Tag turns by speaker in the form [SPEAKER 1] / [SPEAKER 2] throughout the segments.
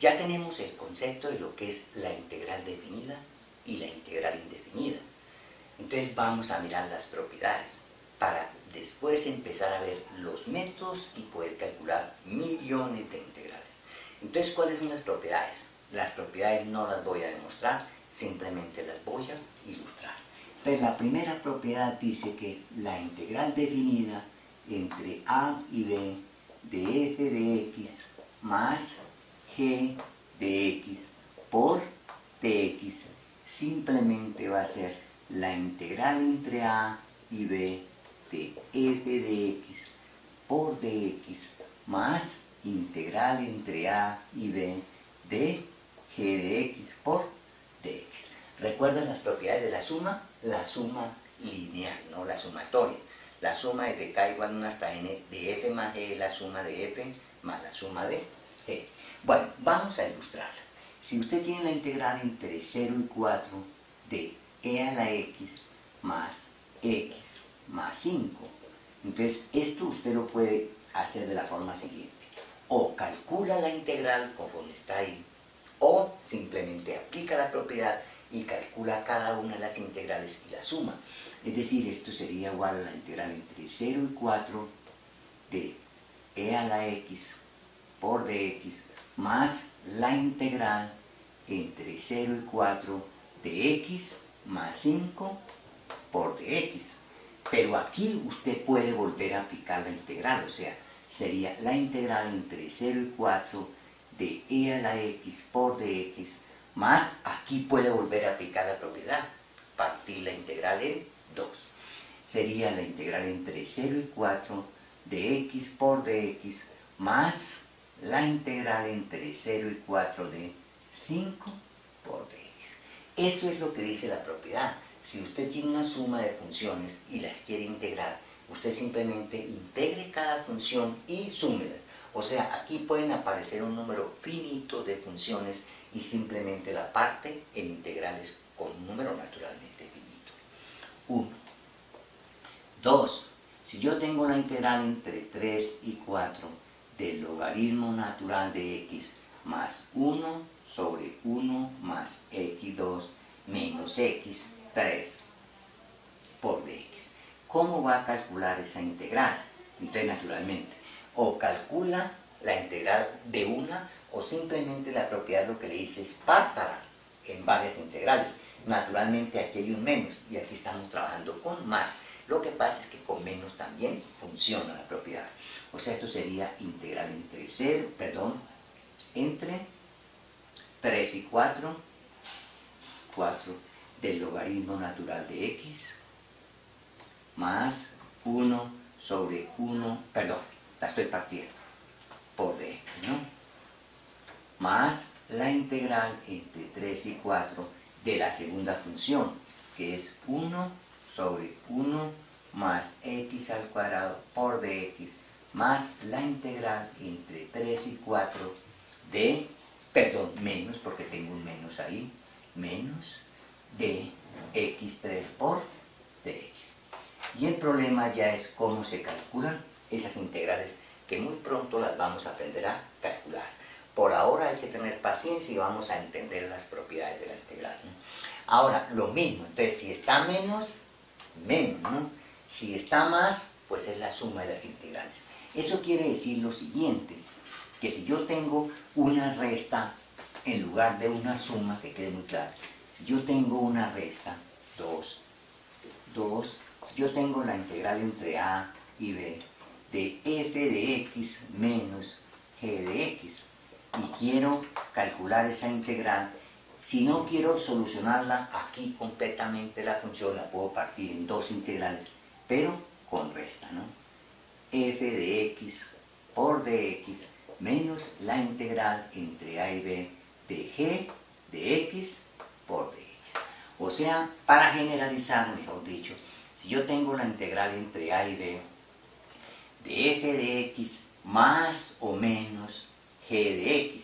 [SPEAKER 1] Ya tenemos el concepto de lo que es la integral definida y la integral indefinida. Entonces vamos a mirar las propiedades para después empezar a ver los métodos y poder calcular millones de integrales. Entonces, ¿cuáles son las propiedades? Las propiedades no las voy a demostrar, simplemente las voy a ilustrar. Entonces, la primera propiedad dice que la integral definida entre a y b de f de x más g de x por dx simplemente va a ser la integral entre a y b de f de x por dx más integral entre a y b de g de x por dx. ¿Recuerdan las propiedades de la suma? La suma lineal, no la sumatoria. La suma desde k igual a 1 hasta n de f más g es la suma de f más la suma de g. Bueno, vamos a ilustrarla. Si usted tiene la integral entre 0 y 4 de e a la x más 5, entonces esto usted lo puede hacer de la forma siguiente. O calcula la integral conforme está ahí, o simplemente aplica la propiedad y calcula cada una de las integrales y la suma. Es decir, esto sería igual a la integral entre 0 y 4 de e a la x por dx más la integral entre 0 y 4 de x más 5 por dx. Pero aquí usted puede volver a aplicar la integral, o sea, sería la integral entre 0 y 4 de e a la x por dx más, aquí puede volver a aplicar la propiedad, partir la integral en 2. Sería la integral entre 0 y 4 de x por dx más la integral entre 0 y 4 de 5 por dx. Eso es lo que dice la propiedad. Si usted tiene una suma de funciones y las quiere integrar, usted simplemente integre cada función y súmelas. O sea, aquí pueden aparecer un número finito de funciones y simplemente la parte en integrales con un número naturalmente finito. 1. 2. Si yo tengo la integral entre 3 y 4 del logaritmo natural de x más 1 sobre 1 más x2 menos x3 por dx. ¿Cómo va a calcular esa integral? Entonces, naturalmente, o calcula la integral de una o simplemente la propiedad lo que le dice es pártala en varias integrales. Naturalmente aquí hay un menos y aquí estamos trabajando con más. Lo que pasa es que con menos también funciona la propiedad. O sea, esto sería integral entre 3 y 4 del logaritmo natural de x más 1 sobre 1, la estoy partiendo por dx, ¿no? Más la integral entre 3 y 4 de la segunda función, que es 1 sobre 1 más x al cuadrado por dx, más la integral entre 3 y 4 de, menos, porque tengo un menos ahí, menos de x3 por dx. Y el problema ya es cómo se calculan esas integrales, que muy pronto las vamos a aprender a calcular. Por ahora hay que tener paciencia y vamos a entender las propiedades de la integral, ¿no? Ahora, lo mismo, entonces si está menos, ¿no? Si está más, pues es la suma de las integrales. Eso quiere decir lo siguiente, que si yo tengo una resta en lugar de una suma, que quede muy claro, si yo tengo una resta, 2, si yo tengo la integral entre a y b de f de x menos g de x y quiero calcular esa integral, si no quiero solucionarla aquí completamente la función, la puedo partir en dos integrales, pero con resta, ¿no? F de x por dx menos la integral entre a y b de g de x por dx. O sea, para generalizar, mejor dicho, si yo tengo la integral entre a y b de f de x más o menos g de x,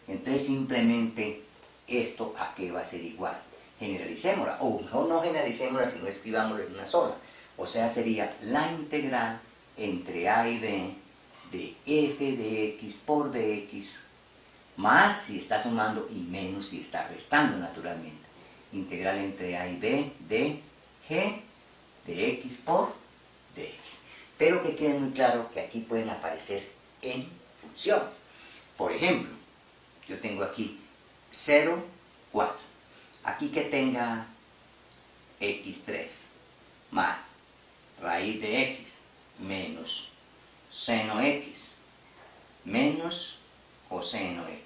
[SPEAKER 1] entonces simplemente esto a qué va a ser igual. Generalicémosla, o mejor no generalicémosla, sino escribámosla en una sola. O sea, sería la integral entre a y b de f de x por dx más si está sumando y menos si está restando naturalmente. Integral entre a y b de g de x por dx. Pero que quede muy claro que aquí pueden aparecer en función. Por ejemplo, yo tengo aquí 0, 4. Aquí que tenga x3 más raíz de x menos seno x menos coseno x.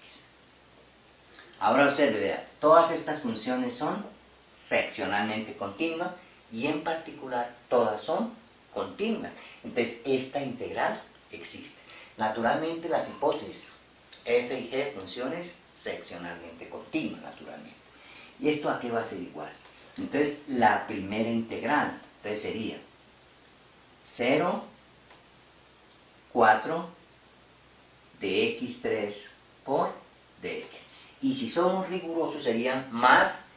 [SPEAKER 1] Ahora observe, vea, todas estas funciones son seccionalmente continuas y en particular todas son continuas. Entonces esta integral existe. Naturalmente las hipótesis f y g funciones seccionalmente continuas, naturalmente. ¿Y esto a qué va a ser igual? Entonces la primera integral entonces sería 0, 4 de x3 por dx. Y si somos rigurosos serían más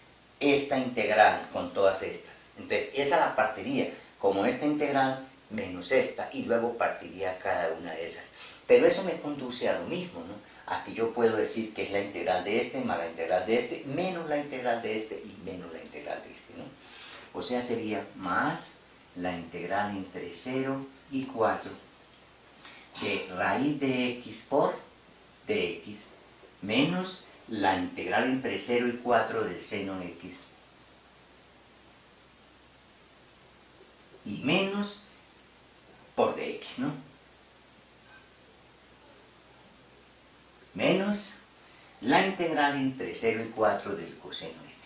[SPEAKER 1] esta integral con todas estas. Entonces esa la partiría como esta integral menos esta y luego partiría cada una de esas. Pero eso me conduce a lo mismo, ¿no? A que yo puedo decir que es la integral de este más la integral de este menos la integral de este y menos la integral de este, ¿no? O sea, sería más la integral entre 0 y 4 de raíz de x por dx menos la integral entre 0 y 4 del seno x y menos por dx, ¿no? Menos la integral entre 0 y 4 del coseno x.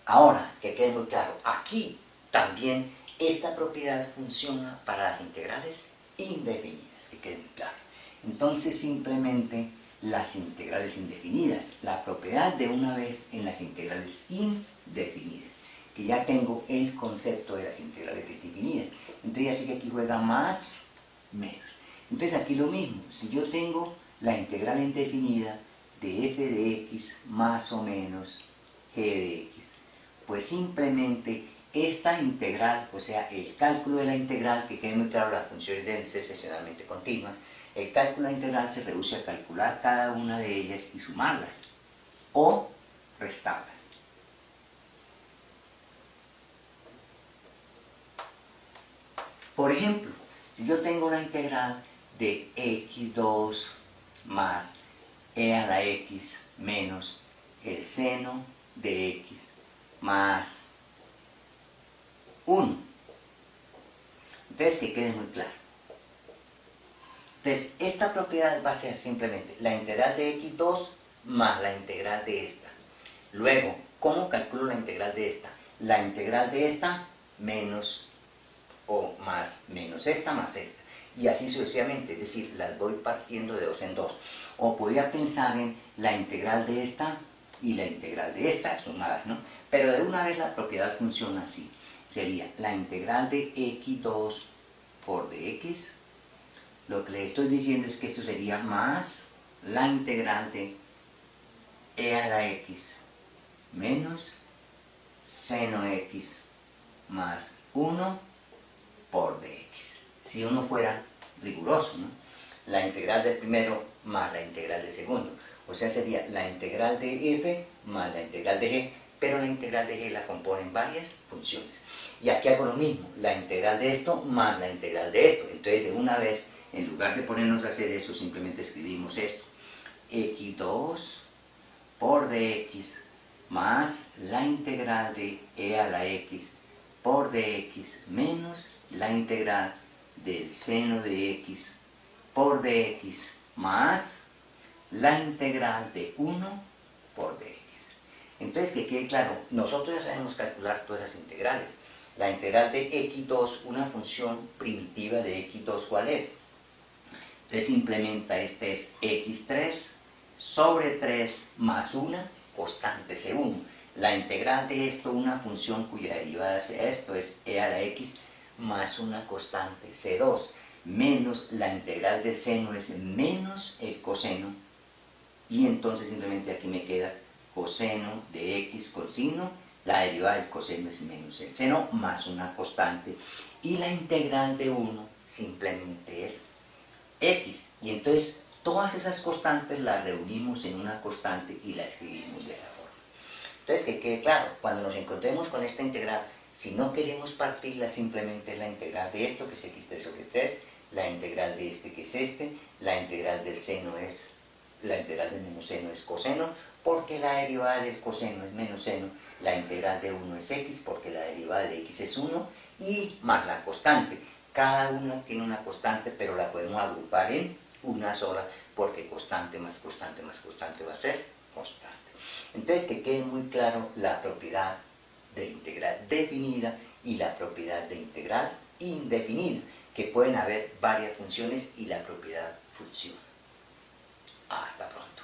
[SPEAKER 1] Ahora, que quede muy claro, aquí también esta propiedad funciona para las integrales indefinidas, que quede muy claro. Entonces simplemente las integrales indefinidas, la propiedad de una vez en las integrales indefinidas, que ya tengo el concepto de las integrales indefinidas. Entonces ya sé que aquí juega más, menos. Entonces aquí lo mismo, si yo tengo la integral indefinida de f de x más o menos g de x, pues simplemente esta integral, o sea, el cálculo de la integral, que quede muy claro, las funciones deben ser seccionalmente continuas, el cálculo de la integral se reduce a calcular cada una de ellas y sumarlas, o restarlas. Por ejemplo, si yo tengo la integral de x2 más e a la x menos el seno de x más 1. Entonces, que quede muy claro. Entonces, esta propiedad va a ser simplemente la integral de x2 más la integral de esta. Luego, ¿cómo calculo la integral de esta? La integral de esta menos o más menos esta más esta. Y así sucesivamente, es decir, las voy partiendo de dos en dos. O podría pensar en la integral de esta y la integral de esta sumadas, ¿no? Pero de una vez la propiedad funciona así. Sería la integral de x2 por dx. Lo que les estoy diciendo es que esto sería más la integral de e a la x menos seno x más 1 por dx. Si uno fuera riguroso, ¿no? La integral del primero más la integral del segundo. O sea, sería la integral de f más la integral de g, pero la integral de g la componen varias funciones. Y aquí hago lo mismo, la integral de esto más la integral de esto. Entonces, de una vez, en lugar de ponernos a hacer eso, simplemente escribimos esto. x2 por dx más la integral de e a la x por dx menos la integral del seno de x por dx más la integral de 1 por dx. Entonces, que quede claro, nosotros ya sabemos calcular todas las integrales. La integral de x2, una función primitiva de x2, ¿cuál es? Entonces implementa, este es x3 sobre 3 más una constante c1. La integral de esto, una función cuya derivada sea esto, es e a la x más una constante c2, menos la integral del seno es menos el coseno, y entonces simplemente aquí me queda coseno de x con signo La derivada del coseno es menos el seno más una constante. Y la integral de 1 simplemente es x. Y entonces todas esas constantes las reunimos en una constante y la escribimos de esa forma. Entonces, que quede claro, cuando nos encontremos con esta integral, si no queremos partirla, simplemente es la integral de esto, que es x3 sobre 3, la integral de este, que es este, la integral del seno es, la integral del menos seno es coseno, porque la derivada del coseno es menos seno, la integral de 1 es x, porque la derivada de x es 1, y más la constante. Cada una tiene una constante, pero la podemos agrupar en una sola, porque constante más constante más constante va a ser constante. Entonces, que quede muy claro la propiedad de integral definida y la propiedad de integral indefinida, que pueden haber varias funciones y la propiedad funciona. Hasta pronto.